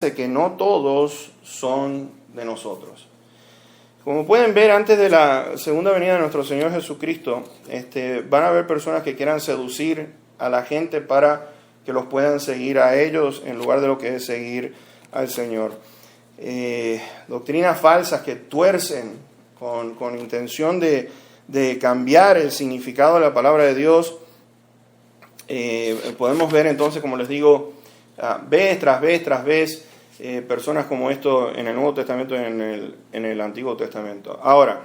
que no todos son de nosotros. Como pueden ver, antes de la segunda venida de nuestro Señor Jesucristo, van a haber personas que quieran seducir a la gente para que los puedan seguir a ellos en lugar de lo que es seguir al Señor. Doctrinas falsas que tuercen con intención de cambiar el significado de la palabra de Dios. Podemos ver entonces, como les digo, vez tras vez, personas como esto en el Nuevo Testamento y en el Antiguo Testamento. Ahora,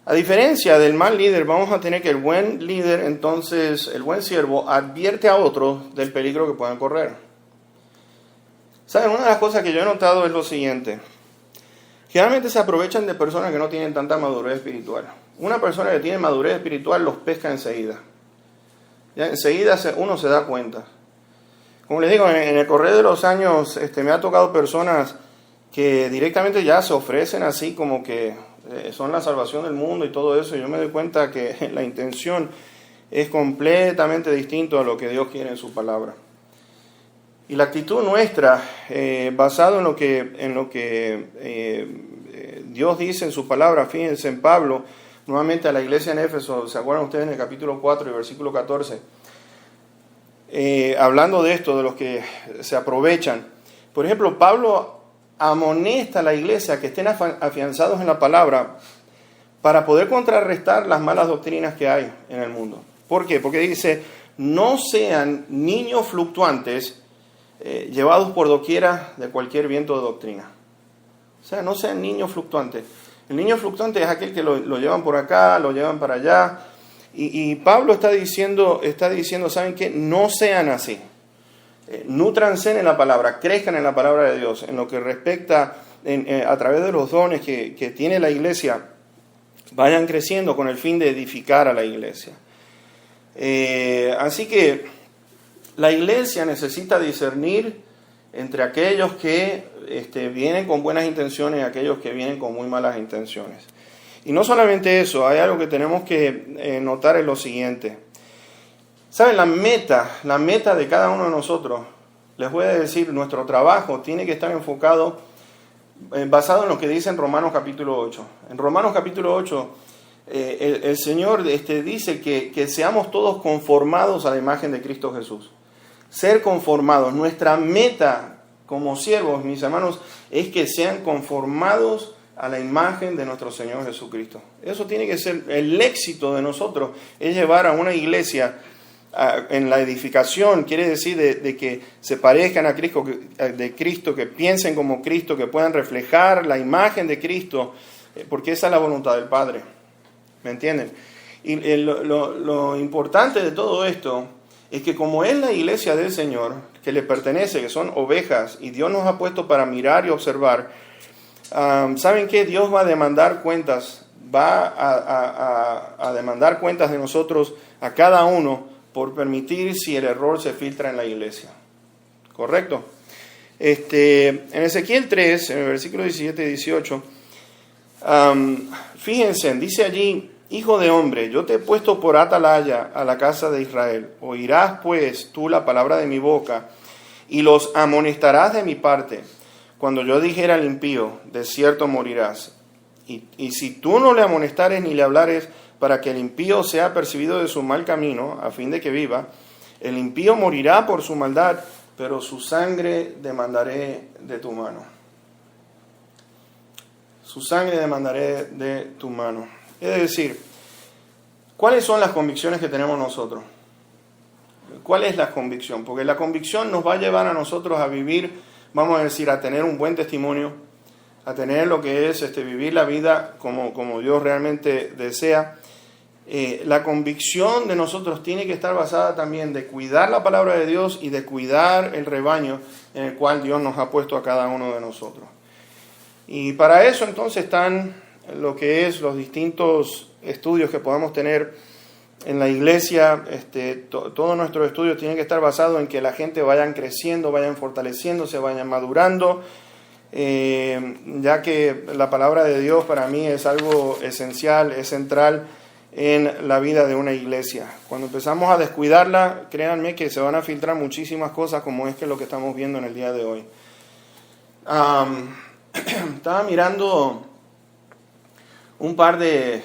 a diferencia del mal líder, vamos a tener que el buen líder, entonces, el buen siervo, advierte a otros del peligro que puedan correr. ¿Saben? Una de las cosas que yo he notado es lo siguiente. Generalmente se aprovechan de personas que no tienen tanta madurez espiritual. Una persona que tiene madurez espiritual los pesca enseguida. Ya enseguida uno se da cuenta. Como les digo, en el correr de los años me ha tocado personas que directamente ya se ofrecen así como que son la salvación del mundo y todo eso. Y yo me doy cuenta que la intención es completamente distinta a lo que Dios quiere en su palabra. Y la actitud nuestra, basado en lo que Dios dice en su palabra, fíjense en Pablo, nuevamente a la iglesia en Éfeso, ¿se acuerdan ustedes en el capítulo 4 y versículo 14? Hablando de esto, de los que se aprovechan. Por ejemplo, Pablo amonesta a la iglesia que estén afianzados en la palabra para poder contrarrestar las malas doctrinas que hay en el mundo. ¿Por qué? Porque dice, no sean niños fluctuantes llevados por doquiera de cualquier viento de doctrina. O sea, no sean niños fluctuantes. El niño fluctuante es aquel que lo llevan por acá, lo llevan para allá. Y Pablo está diciendo, ¿saben qué? No sean así. Nútranse en la palabra, crezcan en la palabra de Dios, en lo que respecta a través de los dones que tiene la iglesia, vayan creciendo con el fin de edificar a la iglesia. Así que la iglesia necesita discernir entre aquellos que vienen con buenas intenciones y aquellos que vienen con muy malas intenciones. Y no solamente eso, hay algo que tenemos que notar es lo siguiente. ¿Saben? La meta de cada uno de nosotros, les voy a decir, nuestro trabajo tiene que estar enfocado, basado en lo que dice en Romanos capítulo 8. En Romanos capítulo 8, el Señor dice que seamos todos conformados a la imagen de Cristo Jesús. Ser conformados. Nuestra meta como siervos, mis hermanos, es que sean conformados a la imagen de nuestro Señor Jesucristo. Eso tiene que ser el éxito de nosotros, es llevar a una iglesia en la edificación, quiere decir de que se parezcan a Cristo, que piensen como Cristo, que puedan reflejar la imagen de Cristo, porque esa es la voluntad del Padre. ¿Me entienden? Y lo importante de todo esto es que como es la iglesia del Señor, que le pertenece, que son ovejas, y Dios nos ha puesto para mirar y observar, ¿saben qué? Dios va a demandar cuentas, a demandar cuentas de nosotros a cada uno por permitir si el error se filtra en la iglesia. ¿Correcto? En Ezequiel 3, en el versículo 17 y 18, fíjense, dice allí, Hijo de hombre, yo te he puesto por atalaya a la casa de Israel. Oirás pues tú la palabra de mi boca y los amonestarás de mi parte. Cuando yo dijera al impío, de cierto morirás. Y si tú no le amonestares ni le hablares para que el impío sea percibido de su mal camino, a fin de que viva, el impío morirá por su maldad, pero su sangre demandaré de tu mano. Su sangre demandaré de tu mano. Es decir, ¿cuáles son las convicciones que tenemos nosotros? ¿Cuál es la convicción? Porque la convicción nos va a llevar a nosotros a vivir, vamos a decir, a tener un buen testimonio, a tener lo que es vivir la vida como Dios realmente desea. La convicción de nosotros tiene que estar basada también de cuidar la palabra de Dios y de cuidar el rebaño en el cual Dios nos ha puesto a cada uno de nosotros. Y para eso entonces están lo que es los distintos estudios que podamos tener en la iglesia. Todos nuestros estudios tienen que estar basados en que la gente vayan creciendo, vayan fortaleciéndose, vayan madurando, ya que la palabra de Dios para mí es algo esencial, es central en la vida de una iglesia. Cuando empezamos a descuidarla, créanme que se van a filtrar muchísimas cosas como es que lo que estamos viendo en el día de hoy. Estaba mirando un par de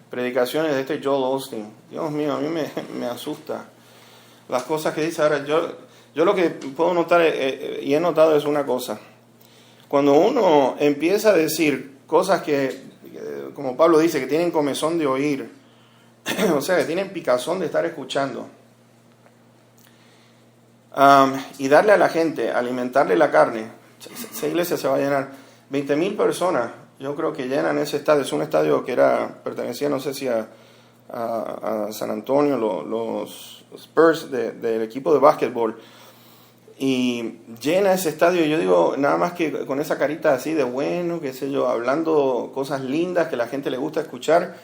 predicaciones de este Joel Osteen. Dios mío, a mí me asusta las cosas que dice. Ahora, yo lo que puedo notar y he notado es una cosa. Cuando uno empieza a decir cosas que, como Pablo dice, que tienen comezón de oír, o sea, que tienen picazón de estar escuchando, y darle a la gente, alimentarle la carne, esa iglesia se va a llenar. 20,000 personas, yo creo que llenan ese estadio. Es un estadio que pertenecía, no sé si a San Antonio, los Spurs del equipo de básquetbol, y llena ese estadio. Yo digo, nada más que con esa carita así de bueno, qué sé yo, hablando cosas lindas que a la gente le gusta escuchar,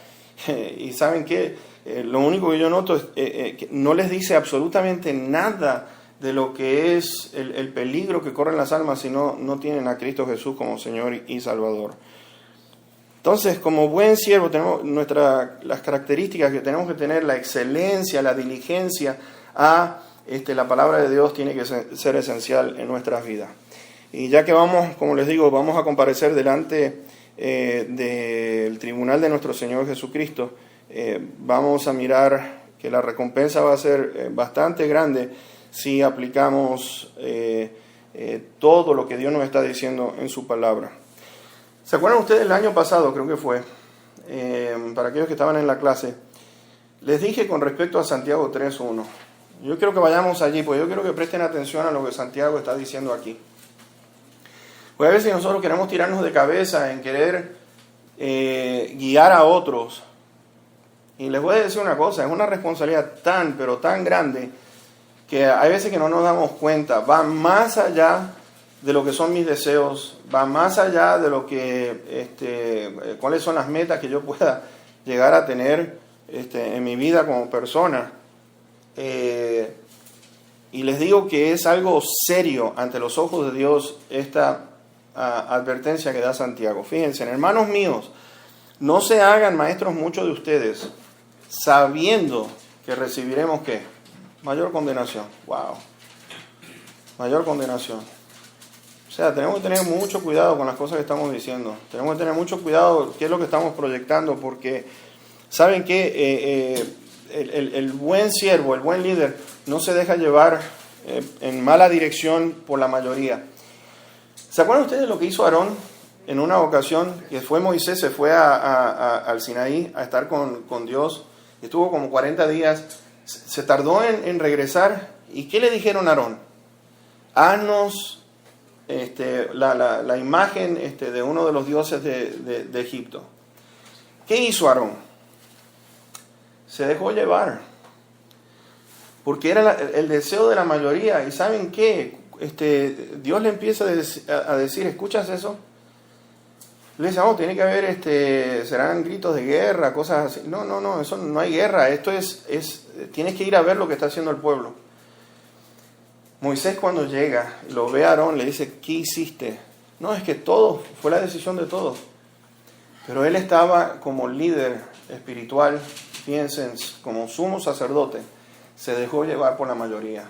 y ¿saben qué? Lo único que yo noto es que no les dice absolutamente nada de lo que es el peligro que corren las almas si no tienen a Cristo Jesús como Señor y Salvador. Entonces, como buen siervo, tenemos las características que tenemos que tener, la excelencia, la diligencia a la palabra de Dios tiene que ser esencial en nuestras vidas. Y ya que vamos, como les digo, vamos a comparecer delante del tribunal de nuestro Señor Jesucristo, vamos a mirar que la recompensa va a ser bastante grande si aplicamos todo lo que Dios nos está diciendo en su palabra. ¿Se acuerdan ustedes el año pasado, creo que fue, para aquellos que estaban en la clase, les dije con respecto a Santiago 3:1? Yo quiero que vayamos allí, porque yo quiero que presten atención a lo que Santiago está diciendo aquí. Pues a veces nosotros queremos tirarnos de cabeza en querer guiar a otros. Y les voy a decir una cosa, es una responsabilidad pero tan grande, que hay veces que no nos damos cuenta. Va más allá de lo que son mis deseos, va más allá de lo que, cuáles son las metas que yo pueda llegar a tener en mi vida como persona. Y les digo que es algo serio ante los ojos de Dios esta advertencia que da Santiago. Fíjense, hermanos míos, no se hagan maestros muchos de ustedes, sabiendo que recibiremos ¿qué? Mayor condenación. Wow. Mayor condenación. O sea, tenemos que tener mucho cuidado con las cosas que estamos diciendo. Tenemos que tener mucho cuidado qué es lo que estamos proyectando, porque ¿saben qué? El buen siervo, el buen líder, no se deja llevar en mala dirección por la mayoría. ¿Se acuerdan ustedes de lo que hizo Aarón en una ocasión? Que fue Moisés, se fue al Sinaí a estar con Dios. Estuvo como 40 días. Se tardó en regresar. ¿Y qué le dijeron a Aarón? Haznos la imagen de uno de los dioses de Egipto. ¿Qué hizo Aarón? Se dejó llevar, porque era el deseo de la mayoría. ¿Y saben qué? Dios le empieza a decir, ¿escuchas eso? Le dice, tiene que haber, serán gritos de guerra, cosas así. No, eso no hay guerra, esto tienes que ir a ver lo que está haciendo el pueblo. Moisés cuando llega y lo ve a Aarón, le dice, ¿qué hiciste? No, es que todo, fue la decisión de todos. Pero él estaba como líder espiritual, piensen, como sumo sacerdote, se dejó llevar por la mayoría.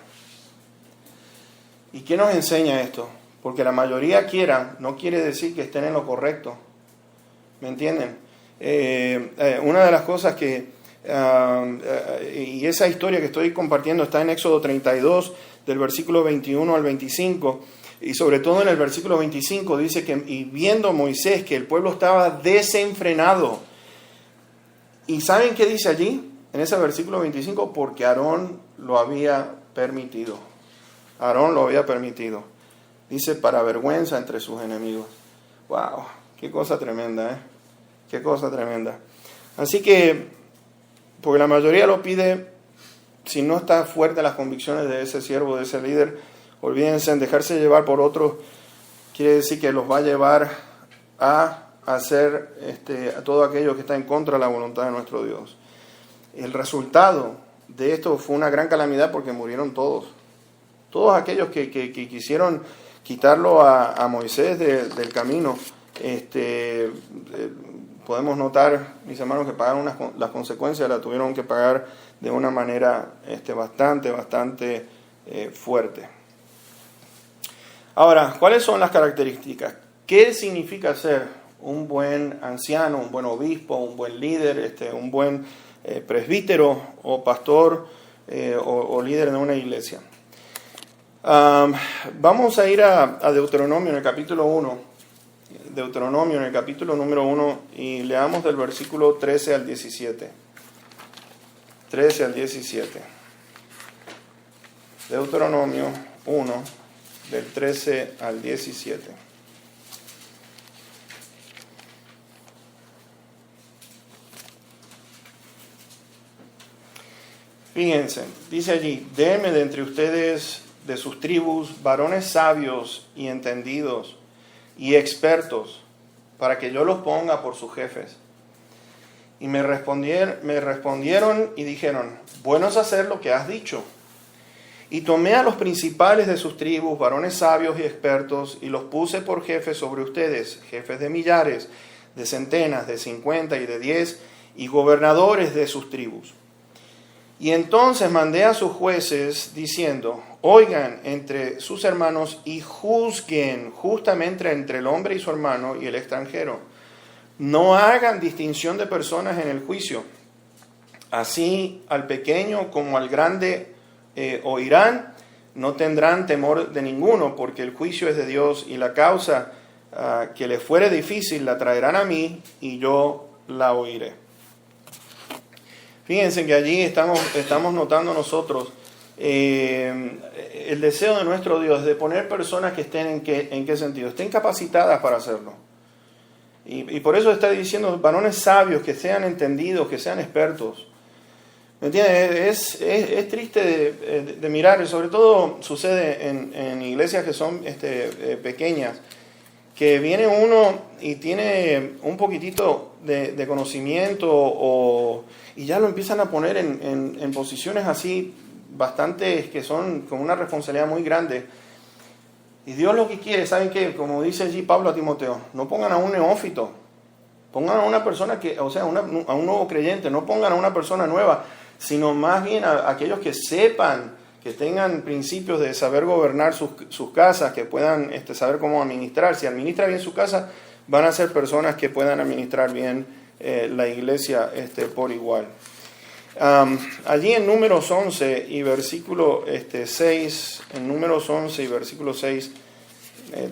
¿Y qué nos enseña esto? Porque la mayoría no quiere decir que estén en lo correcto. ¿Me entienden? Una de las cosas que, y esa historia que estoy compartiendo está en Éxodo 32, del versículo 21 al 25, y sobre todo en el versículo 25 dice que, y viendo Moisés que el pueblo estaba desenfrenado. ¿Y saben qué dice allí? En ese versículo 25, porque Aarón lo había permitido. Aarón lo había permitido. Dice, para vergüenza entre sus enemigos. ¡Wow! ¡Qué cosa tremenda, eh! ¡Qué cosa tremenda! Así que, porque la mayoría lo pide, si no está fuerte las convicciones de ese siervo, de ese líder, olvídense en dejarse llevar por otros. Quiere decir que los va a llevar a hacer a todo aquello que está en contra de la voluntad de nuestro Dios. El resultado de esto fue una gran calamidad, porque murieron todos. Todos aquellos que quisieron quitarlo a Moisés del camino, podemos notar, mis hermanos, que pagaron las consecuencias, las tuvieron que pagar de una manera bastante fuerte. Ahora, ¿cuáles son las características? ¿Qué significa ser un buen anciano, un buen obispo, un buen líder, un buen presbítero o pastor o líder de una iglesia? Vamos a ir a Deuteronomio en el capítulo 1. Deuteronomio en el capítulo número 1 y leamos del versículo 13 al 17. 13 al 17. Deuteronomio 1, del 13 al 17. Fíjense, dice allí: denme de entre ustedes de sus tribus varones sabios y entendidos y expertos, para que yo los ponga por sus jefes. Y me respondieron y dijeron: bueno es hacer lo que has dicho. Y tomé a los principales de sus tribus, varones sabios y expertos, y los puse por jefes sobre ustedes, jefes de millares, de centenas, de 50 y de 10, y gobernadores de sus tribus. Y entonces mandé a sus jueces diciendo: oigan entre sus hermanos y juzguen justamente entre el hombre y su hermano y el extranjero. No hagan distinción de personas en el juicio. Así al pequeño como al grande oirán, no tendrán temor de ninguno, porque el juicio es de Dios, y la causa que les fuere difícil la traerán a mí, y yo la oiré. Fíjense que allí estamos notando nosotros el deseo de nuestro Dios de poner personas que estén en qué sentido, estén capacitadas para hacerlo. Y por eso está diciendo varones sabios, que sean entendidos, que sean expertos. ¿Me entiendes? Es triste de mirar, y sobre todo sucede en iglesias que son pequeñas, que viene uno y tiene un poquitito de conocimiento y ya lo empiezan a poner en posiciones así bastante, que son con una responsabilidad muy grande. Y Dios lo que quiere, ¿saben qué? Como dice allí Pablo a Timoteo: no pongan a un neófito, pongan a una persona a un nuevo creyente, no pongan a una persona nueva, sino más bien a aquellos que sepan, que tengan principios de saber gobernar sus casas, que puedan saber cómo administrar. Si administra bien su casa, van a ser personas que puedan administrar bien la iglesia por igual. Allí en Números 11 y versículo 6, en Números 11 y versículo 6,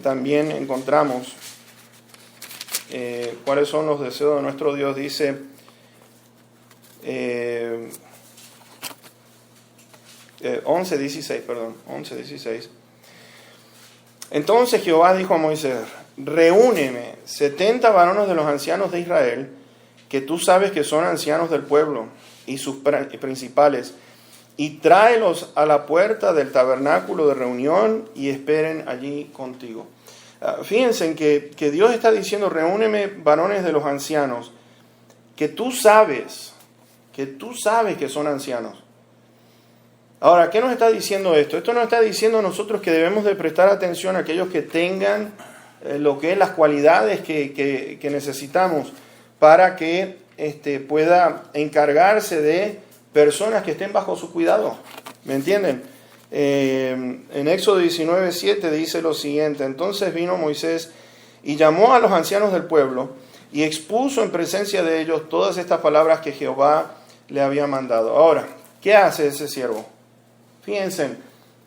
también encontramos cuáles son los deseos de nuestro Dios. Dice 11:16. Entonces Jehová dijo a Moisés: reúneme 70 varones de los ancianos de Israel, que tú sabes que son ancianos del pueblo, y sus principales, y tráelos a la puerta del tabernáculo de reunión, y esperen allí contigo. Fíjense en que Dios está diciendo: reúneme varones de los ancianos, que tú sabes que son ancianos. Ahora, ¿qué nos está diciendo esto? Esto nos está diciendo a nosotros que debemos de prestar atención a aquellos que tengan lo que es las cualidades que necesitamos para que pueda encargarse de personas que estén bajo su cuidado. ¿Me entienden? En Éxodo 19:7 dice lo siguiente: entonces vino Moisés y llamó a los ancianos del pueblo y expuso en presencia de ellos todas estas palabras que Jehová le había mandado. Ahora, ¿qué hace ese siervo? Fíjense,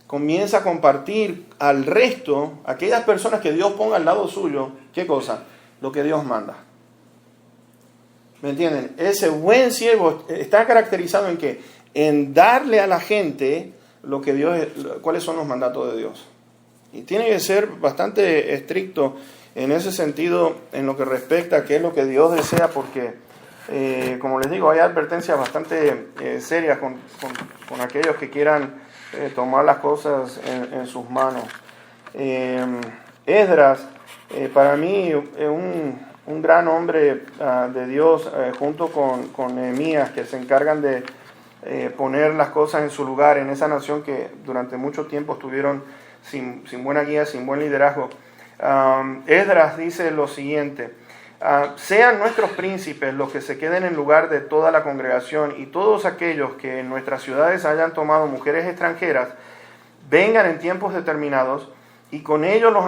comienza a compartir al resto, aquellas personas que Dios ponga al lado suyo, ¿qué cosa? Lo que Dios manda. ¿Me entienden? Ese buen siervo está caracterizado en ¿qué? En darle a la gente lo que Dios, cuáles son los mandatos de Dios. Y tiene que ser bastante estricto en ese sentido, en lo que respecta a qué es lo que Dios desea, porque, como les digo, hay advertencias bastante serias con aquellos que quieran tomar las cosas en sus manos. Esdras, para mí, un gran hombre de Dios, junto con Nehemías, que se encargan de poner las cosas en su lugar en esa nación que durante mucho tiempo estuvieron sin buena guía, sin buen liderazgo. Esdras dice lo siguiente: sean nuestros príncipes los que se queden en lugar de toda la congregación, y todos aquellos que en nuestras ciudades hayan tomado mujeres extranjeras vengan en tiempos determinados y con ellos los